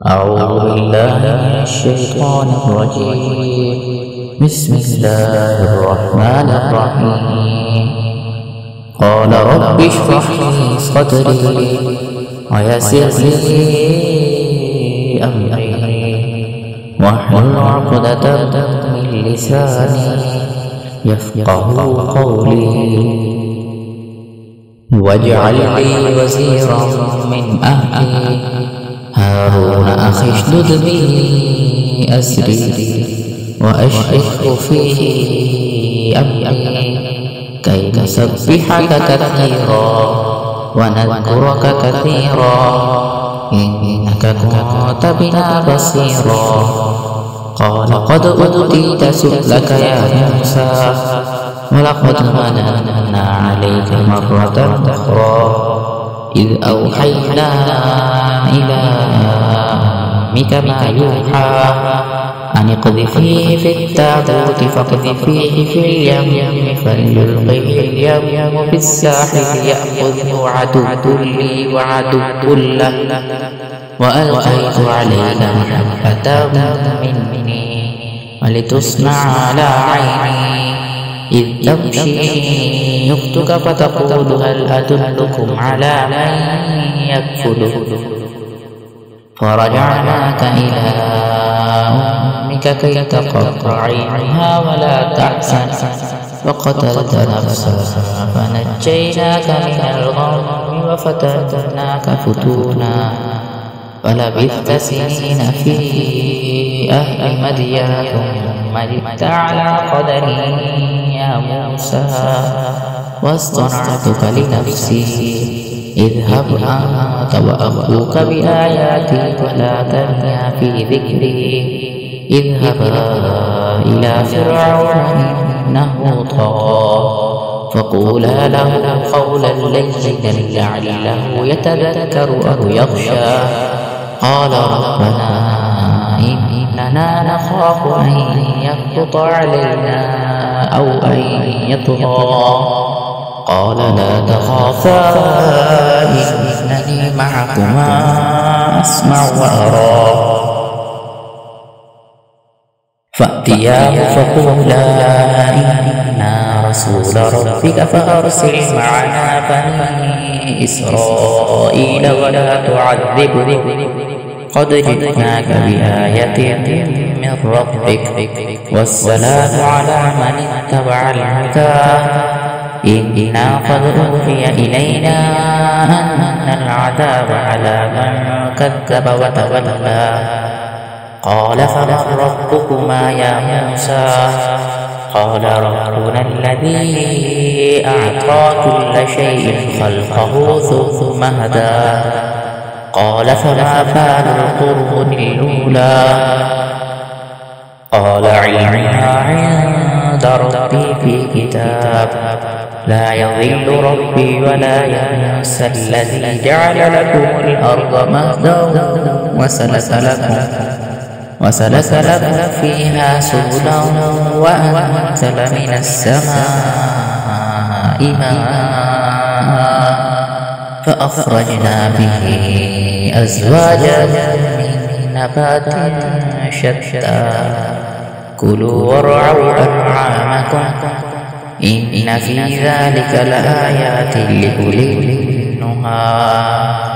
أعوذ بالله من الشيطان الرجيم. بسم الله الرحمن الرحيم. قال رب اشرح لي صدري ويسر لي أمري واحلل عقدة من لساني يفقه قولي واجعل لي وزيرا من أهلي هارون أخي اشدد به أزري وأشركه في أمري كي نسبحك كثيرا ونذكرك كثيرا إنك كنت بنا بصيرا. قال قد أوتيت سؤلك يا موسى ولقد مننا عليك مرة أخرى إذ أوحينا إلى أمك ما يوحى أن اقذفيه في التابوت فاقذفيه في اليم فليلقه اليم بالساحل يأخذه عدو لي وعدو له وألقيت عليك محبة مني ولتصنع على عيني إذ تمشي أختك فتقول هل أدلكم على من يكفله فرجعناك إلى أمك كي تقر عينها ولا تحزن وقتلت نفسا فنجيناك من الغم وفتناك فتونا فلبثت سنين في أهل مدين ثم جئت على قدري يا موسى واصطنعتك لنفسي اذهب أنت وأخوك بآياتي ولا تنيا في ذكري اذهبا إلى فرعون إنه طغى فقولا له قولا لينا لعله يتذكر أو يخشى. قال ربنا إننا نخاف أن يفرط علينا أو أن يطغى. قال لا تخافا إنني معكما أسمع وأرى. فأتياه فقولا إنا رسول ربك فأرسل معنا بني إسرائيل ولا تعذبهم قد جئناك بآية من ربك والسلام على من اتبع الهدى إنا قد أوحي إلينا أن العذاب على من كذب وتولى. قال فمن ربكما يا موسى قال ربنا الذي أعطى كل شيء خلقه ثم هدى. قال فما بال القرون الأولى قال علمها عند ربي في كتاب لا يضل ربي ولا ينسى الذي جعل لكم الأرض مهدا وسلك لكم فيها سبلا وأنزل من السماء ماء فأخرجنا به أزواجا من نبات شتى كلوا وارعوا أنعامكم إن في ذلك لآيات لأولي النهى.